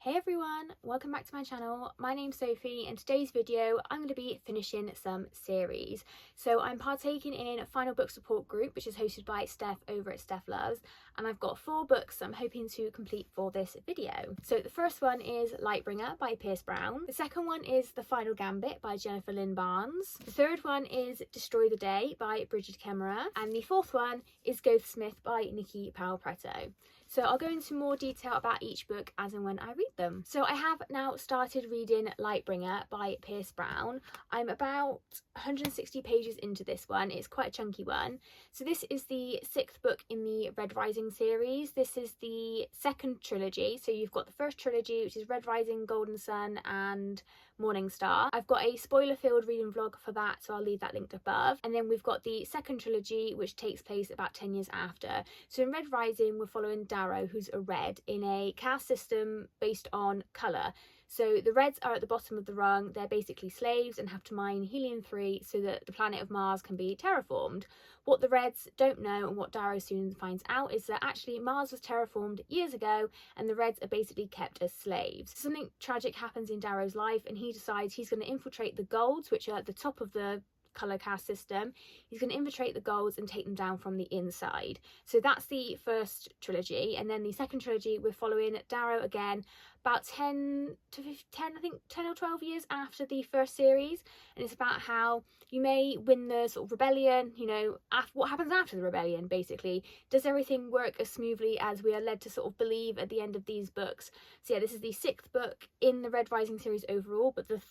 Hey everyone, welcome back to my channel. My name's Sophie and today's video I'm going to be finishing some series. So I'm partaking in a final book support group which is hosted by Steph over at Steph Loves, and I've got 4 books I'm hoping to complete for this video. So the first one is Lightbringer by Pierce Brown. The second one is The Final Gambit by Jennifer Lynn Barnes. The third one is Destroy the Day by Bridget Kemmerer. And the fourth one is Ghost Smith by Nikki Powell-Preto. So I'll go into more detail about each book as and when I read them. So I have now started reading Lightbringer by Pierce Brown. I'm about 160 pages into this one. It's quite a chunky one. So this is the 6th book in the Red Rising series. This is the second trilogy. So you've got the first trilogy, which is Red Rising, Golden Sun and Morning Star. I've got a spoiler-filled reading vlog for that, so I'll leave that linked above. And then we've got the second trilogy, which takes place about 10 years after. So in Red Rising, we're following Darrow, who's a red, in a caste system based on colour. So the Reds are at the bottom of the rung. They're basically slaves and have to mine helium-3 so that the planet of Mars can be terraformed. What the Reds don't know, and what Darrow soon finds out, is that actually Mars was terraformed years ago and the Reds are basically kept as slaves. Something tragic happens in Darrow's life and he decides he's going to infiltrate the Golds, which are at the top of the colour caste system. He's going to infiltrate the Golds and take them down from the inside. So that's the first trilogy, and then the second trilogy we're following Darrow again about 10 or 12 years after the first series, and it's about how you may win the sort of rebellion, you know, what happens after the rebellion basically. Does everything work as smoothly as we are led to sort of believe at the end of these books? So yeah, this is the 6th book in the Red Rising series overall, but the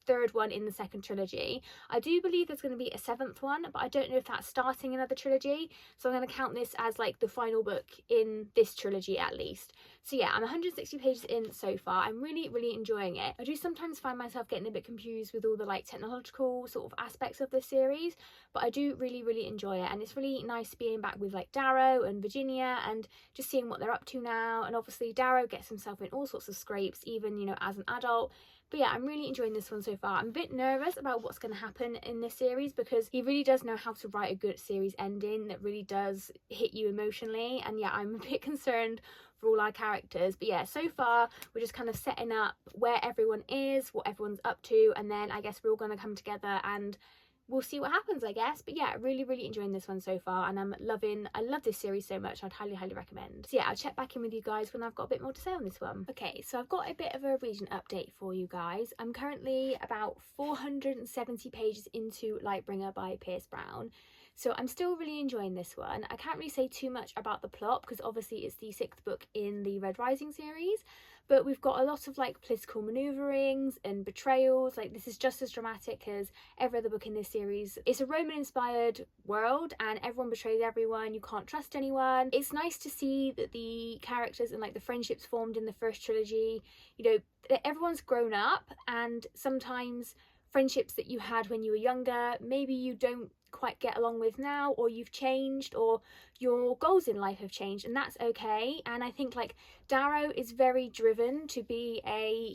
third one in the second trilogy. I do believe there's going to be a 7th one, but I don't know if that's starting another trilogy, so I'm going to count this as like the final book in this trilogy at least. So yeah, I'm 160 pages in so far. I'm really enjoying it. I do sometimes find myself getting a bit confused with all the like technological sort of aspects of this series, but I do really enjoy it, and it's really nice being back with like Darrow and Virginia and just seeing what they're up to now. And obviously Darrow gets himself in all sorts of scrapes, even, you know, as an adult. But yeah, I'm really enjoying this one so far. I'm a bit nervous about what's going to happen in this series because he really does know how to write a good series ending that really does hit you emotionally. And yeah, I'm a bit concerned for all our characters. But yeah, so far we're just kind of setting up where everyone is, what everyone's up to, and then I guess we're all going to come together and we'll see what happens, I guess. But yeah, really enjoying this one so far, and I love this series so much. I'd highly recommend. So yeah, I'll check back in with you guys when I've got a bit more to say on this one. Okay, so I've got a bit of a reading update for you guys. I'm currently about 470 pages into Lightbringer by Pierce Brown. So I'm still really enjoying this one. I can't really say too much about the plot because obviously it's the 6th book in the Red Rising series, but we've got a lot of like political maneuverings and betrayals. Like, this is just as dramatic as every other book in this series. It's a Roman inspired world and everyone betrays everyone. You can't trust anyone. It's nice to see that the characters and like the friendships formed in the first trilogy, you know, everyone's grown up, and sometimes friendships that you had when you were younger, maybe you don't quite get along with now, or you've changed, or your goals in life have changed, and that's okay. And I think like Darrow is very driven to be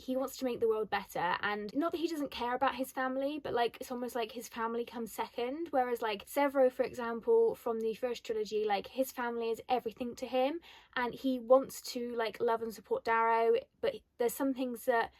he wants to make the world better, and not that he doesn't care about his family, but like it's almost like his family comes second, whereas like Severo, for example, from the first trilogy, like his family is everything to him and he wants to like love and support Darrow, but there's some things that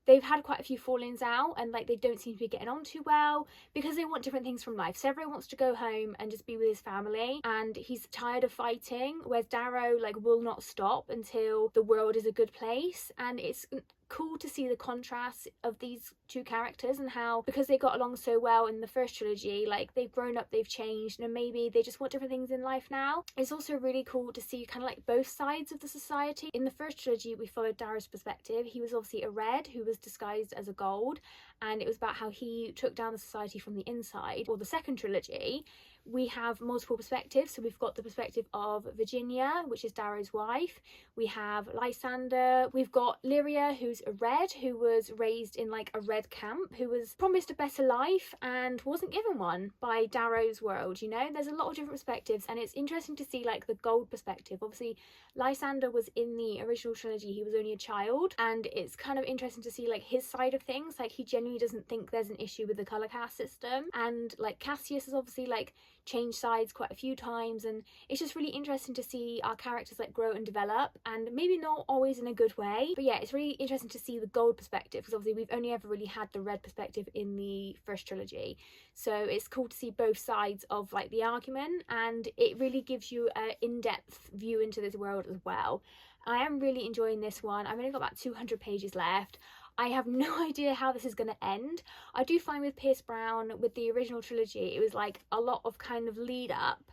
they've had quite a few fallings out and like they don't seem to be getting on too well because they want different things from life. Severo wants to go home and just be with his family and he's tired of fighting, whereas Darrow like will not stop until the world is a good place. And it's cool to see the contrast of these two characters and how, because they got along so well in the first trilogy, like they've grown up, they've changed, and maybe they just want different things in life now. It's also really cool to see kind of like both sides of the society. In the first trilogy we followed Darrow's perspective. He was obviously a red who was disguised as a gold, and it was about how he took down the society from the inside. Or the second trilogy we have multiple perspectives. So we've got the perspective of Virginia, which is Darrow's wife. We have Lysander. We've got Lyria, who's a red, who was raised in like a red camp, who was promised a better life and wasn't given one by Darrow's world. You know, there's a lot of different perspectives, and it's interesting to see like the gold perspective. Obviously Lysander was in the original trilogy, he was only a child, and it's kind of interesting to see like his side of things. Like, he genuinely doesn't think there's an issue with the colour caste system, and like Cassius is obviously like changed sides quite a few times, and it's just really interesting to see our characters like grow and develop, and maybe not always in a good way, but yeah, it's really interesting to see the gold perspective, because obviously we've only ever really had the red perspective in the first trilogy, so it's cool to see both sides of like the argument, and it really gives you an in-depth view into this world as well. I am really enjoying this one. I've only got about 200 pages left. I have no idea how this is going to end. I do find with Pierce Brown, with the original trilogy, it was like a lot of kind of lead up,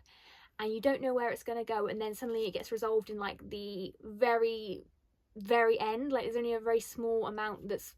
and you don't know where it's going to go, and then suddenly it gets resolved in like the very end. Like there's only a very small amount that's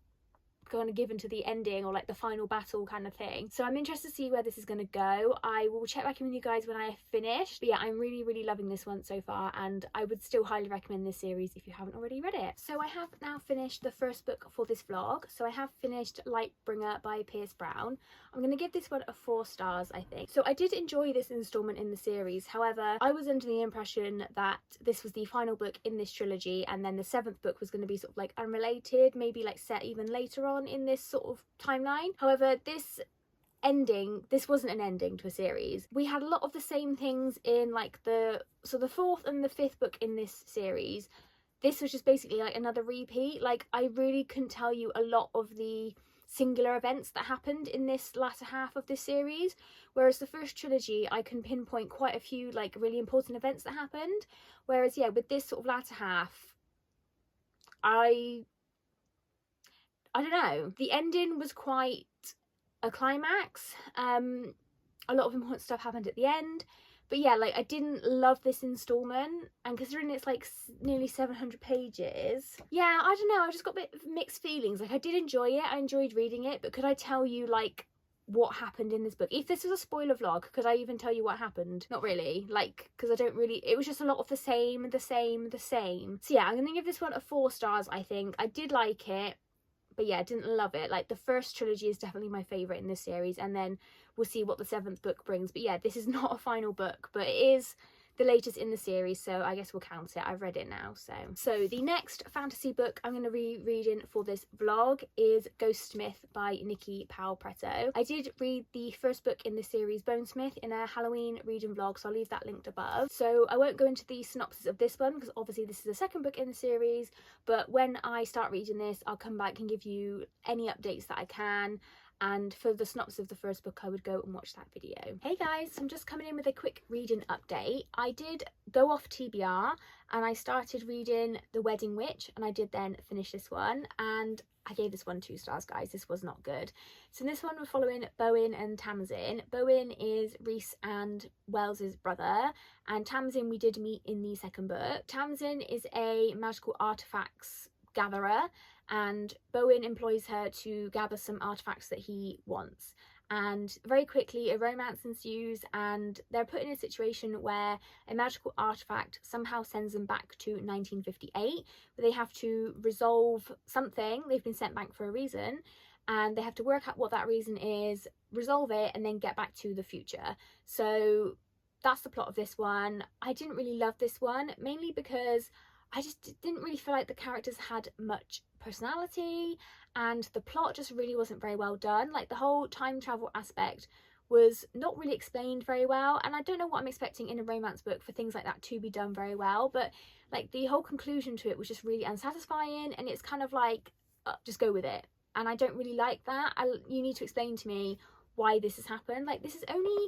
kind of given to the ending, or like the final battle kind of thing. So I'm interested to see where this is going to go. I will check back in with you guys when I finish, but yeah, I'm really loving this one so far, and I would still highly recommend this series if you haven't already read it. So I have now finished the first book for this vlog. So I have finished Lightbringer by Pierce Brown. I'm going to give this one a 4 stars, I think. So I did enjoy this installment in the series. However, I was under the impression that this was the final book in this trilogy, and then the 7th book was going to be sort of like unrelated, maybe like set even later on in this sort of timeline. However, this wasn't an ending to a series. We had a lot of the same things in like the 4th and the 5th book in this series. This was just basically like another repeat. Like I really couldn't tell you a lot of the singular events that happened in this latter half of this series, whereas the first trilogy I can pinpoint quite a few like really important events that happened, whereas yeah, with this sort of latter half, I don't know, the ending was quite a climax. A lot of important stuff happened at the end, but yeah, like I didn't love this installment, and considering it's like nearly 700 pages, yeah, I don't know, I just got a bit of mixed feelings. Like I did enjoy it, I enjoyed reading it, but could I tell you like what happened in this book? If this was a spoiler vlog, could I even tell you what happened? Not really, like, because I don't really, it was just a lot of the same. So yeah, I'm gonna give this one a 4 stars. I think I did like it, but yeah, I didn't love it. Like the first trilogy is definitely my favourite in this series, and then we'll see what the 7th book brings. But yeah, this is not a final book, but it is the latest in the series, so I guess we'll count it. I've read it now. So the next fantasy book I'm going to be reading for this vlog is Ghostsmith by Nikki Powell-Preto. I did read the first book in the series, Bonesmith, in a Halloween reading vlog, so I'll leave that linked above. So I won't go into the synopsis of this one, because obviously this is the second book in the series, but when I start reading this, I'll come back and give you any updates that I can. And for the synopsis of the first book, I would go and watch that video. Hey guys, I'm just coming in with a quick reading update. I did go off TBR and I started reading The Wedding Witch, and I did then finish this one, and I gave this one 2 stars, guys. This was not good. So in this one, we're following Bowen and Tamsin. Bowen is Rhys and Wells's brother, and Tamsin we did meet in the second book. Tamsin is a magical artifacts gatherer, and Bowen employs her to gather some artifacts that he wants, and very quickly a romance ensues, and they're put in a situation where a magical artifact somehow sends them back to 1958, where they have to resolve something. They've been sent back for a reason, and they have to work out what that reason is, resolve it, and then get back to the future. So that's the plot of this one. I didn't really love this one, mainly because I just didn't really feel like the characters had much personality, and the plot just really wasn't very well done. Like the whole time travel aspect was not really explained very well, and I don't know what I'm expecting in a romance book for things like that to be done very well, but like the whole conclusion to it was just really unsatisfying, and it's kind of like just go with it, and I don't really like that. You need to explain to me why this has happened. Like this is only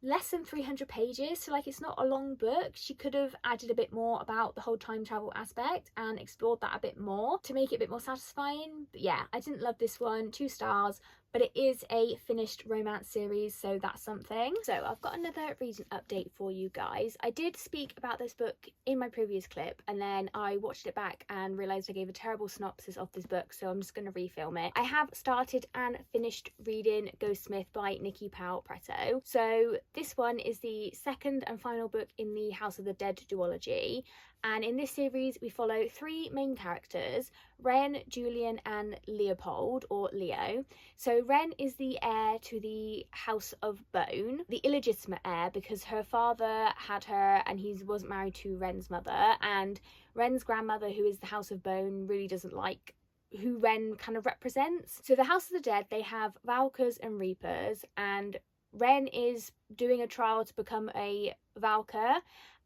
less than 300 pages, so like it's not a long book. She could have added a bit more about the whole time travel aspect and explored that a bit more to make it a bit more satisfying. But yeah, I didn't love this one. 2 stars, but it is a finished romance series, so that's something. So I've got another reading update for you guys. I did speak about this book in my previous clip, and then I watched it back and realised I gave a terrible synopsis of this book, so I'm just going to refilm it. I have started and finished reading Ghostsmith by Nikki Powell-Preto. So this one is the second and final book in the House of the Dead duology, and in this series we follow 3 main characters, Ren, Julian and Leopold, or Leo. So Ren is the heir to the House of Bone, the illegitimate heir because her father had her and he wasn't married to Ren's mother, and Ren's grandmother, who is the House of Bone, really doesn't like who Ren kind of represents. So the House of the Dead, they have Valkyrs and Reapers, and Ren is doing a trial to become a Valkyr,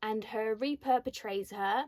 and her Reaper betrays her,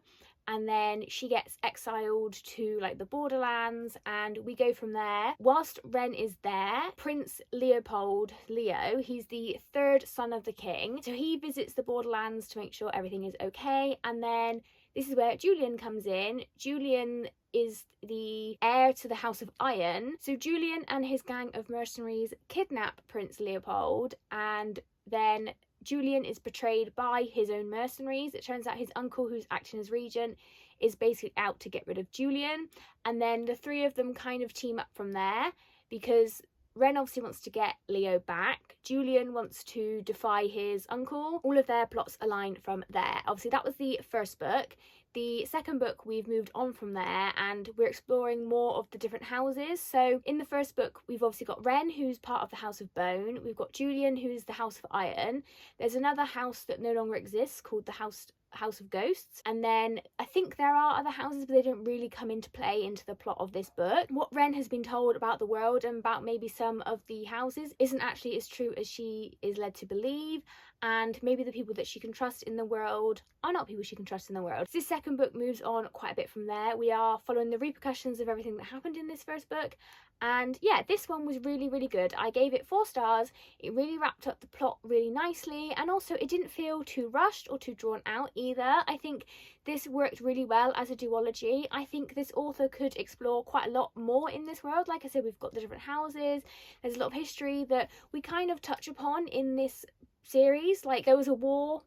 and then she gets exiled to like the borderlands, and we go from there. Whilst Ren is there, Prince Leopold, Leo, he's the third son of the king, so he visits the borderlands to make sure everything is okay. And then this is where Julian comes in. Julian is the heir to the House of Iron, so Julian and his gang of mercenaries kidnap Prince Leopold, and then Julian is betrayed by his own mercenaries. It turns out his uncle, who's acting as regent, is basically out to get rid of Julian, and then the three of them kind of team up from there, because Ren obviously wants to get Leo back, Julian wants to defy his uncle. All of their plots align from there. Obviously that was the first book. The second book, we've moved on from there and we're exploring more of the different houses. So in the first book, we've obviously got Ren, who's part of the House of Bone. We've got Julian, who's the House of Iron. There's another house that no longer exists called the House of Ghosts, and then I think there are other houses, but they don't really come into play into the plot of this book. What Ren has been told about the world and about maybe some of the houses isn't actually as true as she is led to believe, and maybe the people that she can trust in the world are not people she can trust in the world. This second book moves on quite a bit from there. We are following the repercussions of everything that happened in this first book, and yeah, this one was really, really good. I gave it 4 stars. It really wrapped up the plot really nicely, and also it didn't feel too rushed or too drawn out either. I think this worked really well as a duology. I think this author could explore quite a lot more in this world. Like I said, we've got the different houses, there's a lot of history that we kind of touch upon in this series. Like there was a war,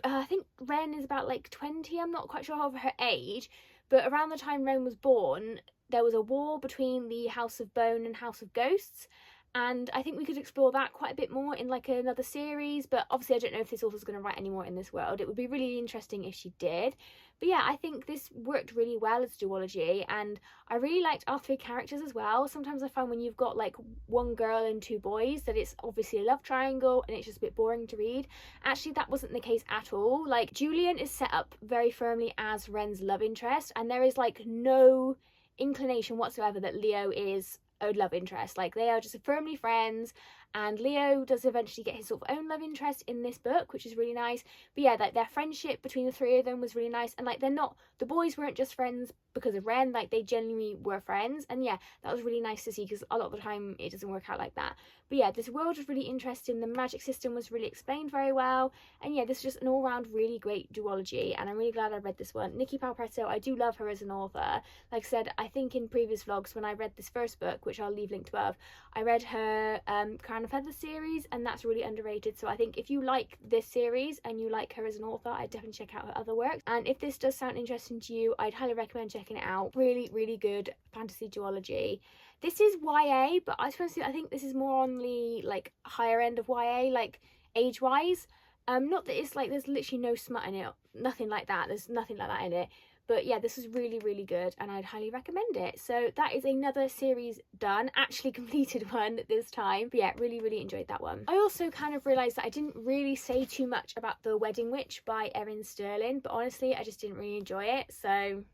I think Ren is about like 20, I'm not quite sure of her age, but around the time Ren was born, there was a war between the House of Bone and House of Ghosts, and I think we could explore that quite a bit more in like another series. But obviously I don't know if this author's going to write any more in this world. It would be really interesting if she did. But yeah, I think this worked really well as a duology, and I really liked our 3 characters as well. Sometimes I find when you've got like 1 girl and 2 boys that it's obviously a love triangle and it's just a bit boring to read. Actually, that wasn't the case at all. Like Julian is set up very firmly as Ren's love interest, and there is like no inclination whatsoever that Leo is a love interest. Like they are just firmly friends, and Leo does eventually get his sort of own love interest in this book, which is really nice. But yeah, like their friendship between the 3 of them was really nice, and like the boys weren't just friends because of Ren, like they genuinely were friends, and yeah, that was really nice to see, because a lot of the time it doesn't work out like that. But yeah, this world was really interesting, the magic system was really explained very well, and yeah, this is just an all-round really great duology, and I'm really glad I read this one. Nikki Palpretto, I do love her as an author. Like I said, I think in previous vlogs when I read this first book, which I'll leave linked above, I read her Crown of Feathers series, and that's really underrated. So I think if you like this series and you like her as an author, I'd definitely check out her other works. And if this does sound interesting to you, I'd highly recommend checking it out. Really, really good fantasy duology. This is YA, but I think this is more on the like higher end of YA, like age wise. Not that it's like there's literally no smut in it, nothing like that. There's nothing like that in it. But yeah, this is really, really good, and I'd highly recommend it. So that is another series done, actually completed one this time. But yeah, really, really enjoyed that one. I also kind of realised that I didn't really say too much about The Wedding Witch by Erin Sterling, but honestly, I just didn't really enjoy it. So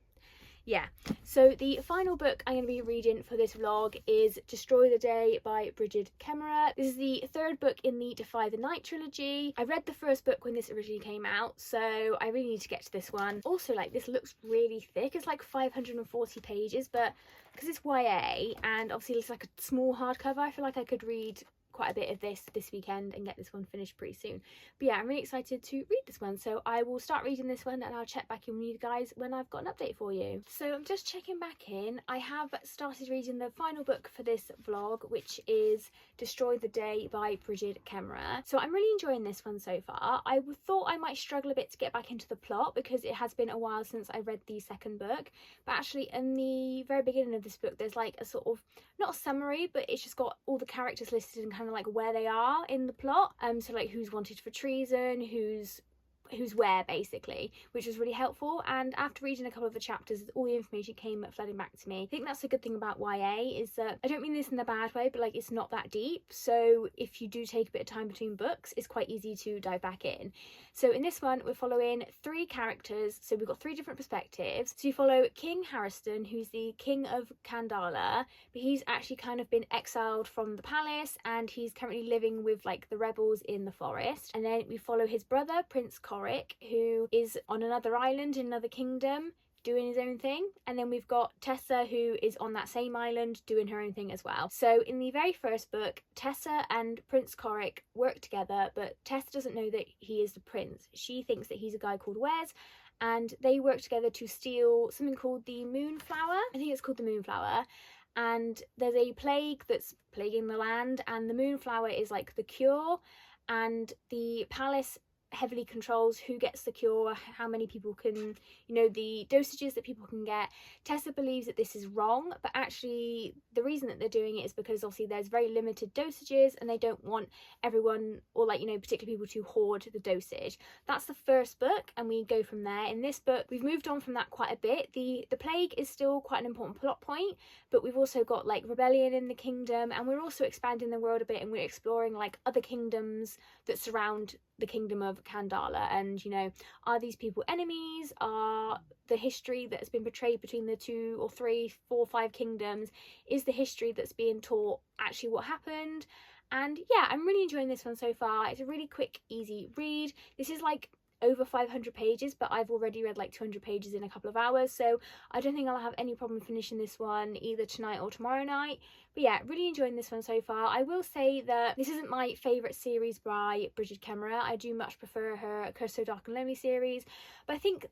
yeah, so the final book I'm going to be reading for this vlog is Destroy the Day by Brigid Kemmerer. This is the 3rd book in the Defy the Night trilogy. I read the first book when this originally came out, so I really need to get to this one. Also, like, this looks really thick. It's like 540 pages, but because it's YA and obviously it's like a small hardcover, I feel like I could read quite a bit of this weekend and get this one finished pretty soon. But yeah, I'm really excited to read this one, so I will start reading this one and I'll check back in with you guys when I've got an update for you. So I'm just checking back in. I have started reading the final book for this vlog, which is Destroy the Day by Brigid Kemmerer. So I'm really enjoying this one so far. I thought I might struggle a bit to get back into the plot because it has been a while since I read the second book, but actually in the very beginning of this book there's like a sort of, not a summary, but it's just got all the characters listed and kind of like where they are in the plot. So like who's wanted for treason, who's who's where, basically, which was really helpful. And after reading a couple of the chapters, all the information came flooding back to me. I think that's a good thing about YA, is that, I don't mean this in a bad way, but like, it's not that deep, so if you do take a bit of time between books, it's quite easy to dive back in. So in this one, we're following 3 characters, so we've got 3 different perspectives. So you follow King Harriston, who's the king of Kandala, but he's actually kind of been exiled from the palace, and he's currently living with like the rebels in the forest. And then we follow his brother, Prince Coric, who is on another island in another kingdom, doing his own thing. And then we've got Tessa, who is on that same island doing her own thing as well. So in the very first book, Tessa and Prince Coric work together, but Tessa doesn't know that he is the prince. She thinks that he's a guy called Wes, and they work together to steal something called the Moonflower. I think it's called the Moonflower. And there's a plague that's plaguing the land, and the Moonflower is like the cure, and the palace heavily controls who gets the cure, how many people can, you know, the dosages that people can get. Tessa believes that this is wrong, but actually the reason that they're doing it is because obviously there's very limited dosages, and they don't want everyone, or like, you know, particularly people, to hoard the dosage. That's the first book, and we go from there. In this book, we've moved on from that quite a bit. The plague is still quite an important plot point, but we've also got like rebellion in the kingdom, and we're also expanding the world a bit, and we're exploring like other kingdoms that surround the kingdom of Kandala. And, you know, are these people enemies? Are the history that has been portrayed between the 2 or 3, 4, 5 kingdoms, is the history that's being taught actually what happened? And yeah, I'm really enjoying this one so far. It's a really quick, easy read. This is like over 500 pages, but I've already read like 200 pages in a couple of hours, so I don't think I'll have any problem finishing this one either tonight or tomorrow night. But yeah, really enjoying this one so far. I will say that this isn't my favourite series by Brigid Kemmerer. I do much prefer her Curse So Dark and Lonely series, but I think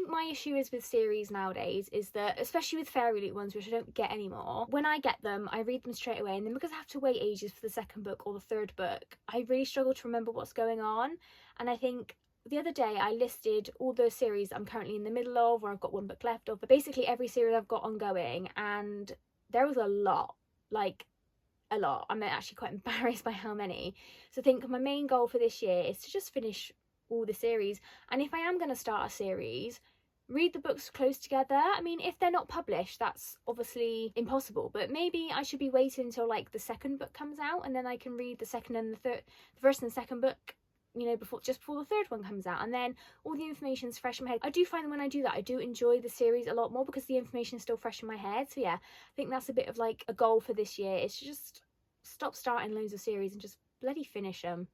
my issue is with series nowadays is that, especially with Fairy Loot ones, which I don't get anymore, when I get them I read them straight away, and then because I have to wait ages for the second book or the third book, I really struggle to remember what's going on. And I think the other day I listed all the series I'm currently in the middle of, or I've got 1 book left of, but basically every series I've got ongoing, and there was a lot, like a lot. I'm actually quite embarrassed by how many. So I think my main goal for this year is to just finish all the series, and if I am going to start a series, read the books close together. I mean, if they're not published, that's obviously impossible, but maybe I should be waiting until like the second book comes out, and then I can read the second and the first and second book, you know, just before the third one comes out, and then all the information's fresh in my head. I do find that when I do that, I do enjoy the series a lot more because the information is still fresh in my head. So yeah, I think that's a bit of like a goal for this year, is to just stop starting loads of series and just bloody finish them.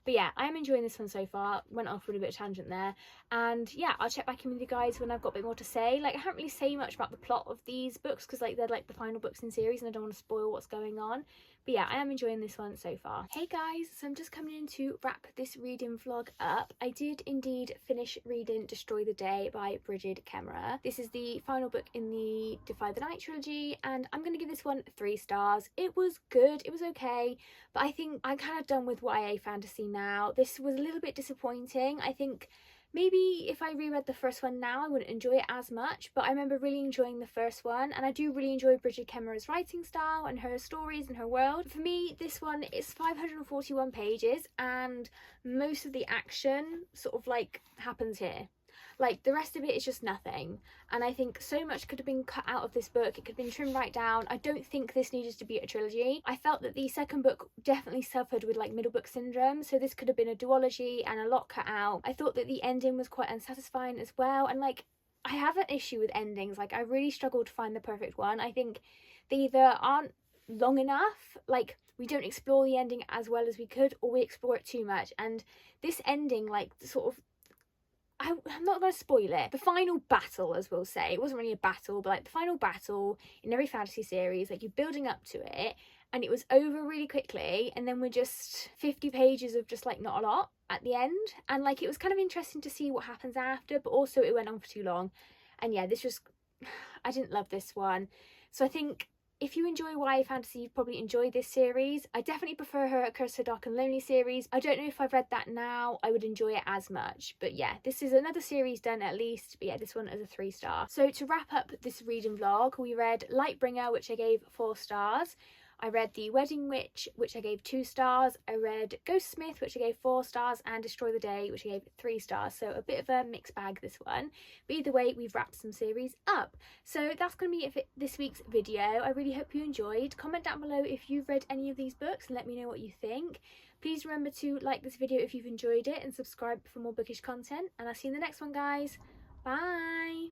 But yeah, I am enjoying this one so far. Went off with a bit of tangent there. And yeah, I'll check back in with you guys when I've got a bit more to say. Like, I haven't really say much about the plot of these books because like they're like the final books in series, and I don't want to spoil what's going on. But yeah, I am enjoying this one so far. Hey guys, so I'm just coming in to wrap this reading vlog up. I did indeed finish reading Destroy the Day by Brigid Kemmerer. This is the final book in the Defy the Night trilogy, and I'm going to give this one 3 stars. It was good, it was okay, but I think I'm kind of done with YA fantasy now. This was a little bit disappointing. I think maybe if I reread the first one now, I wouldn't enjoy it as much, but I remember really enjoying the first one, and I do really enjoy Brigid Kemmerer's writing style and her stories and her world. For me, this one is 541 pages, and most of the action sort of like happens here. Like, the rest of it is just nothing, and I think so much could have been cut out of this book. It could have been trimmed right down. I don't think this needed to be a trilogy. I felt that the second book definitely suffered with like middle book syndrome, so this could have been a duology and a lot cut out. I thought that the ending was quite unsatisfying as well, and like, I have an issue with endings. Like, I really struggled to find the perfect one. I think they either aren't long enough, like we don't explore the ending as well as we could, or we explore it too much. And this ending, like, sort of, I'm not going to spoil it. The final battle, as we'll say, it wasn't really a battle, but like the final battle in every fantasy series, like, you're building up to it, and it was over really quickly, and then we're just 50 pages of just like not a lot at the end. And like, it was kind of interesting to see what happens after, but also it went on for too long. And yeah, this was, I didn't love this one. So I think if you enjoy YA fantasy, you've probably enjoyed this series. I definitely prefer her Curse So Dark and Lonely series. I don't know if I've read that now, I would enjoy it as much. But yeah, this is another series done at least. But yeah, this one is a 3 star. So to wrap up this reading vlog, we read Lightbringer, which I gave 4 stars. I read The Wedding Witch, which I gave 2 stars. I read Ghostsmith, which I gave 4 stars, and Destroy the Day, which I gave 3 stars. So a bit of a mixed bag, this one. But either way, we've wrapped some series up. So that's going to be it for this week's video. I really hope you enjoyed. Comment down below if you've read any of these books and let me know what you think. Please remember to like this video if you've enjoyed it and subscribe for more bookish content. And I'll see you in the next one, guys. Bye!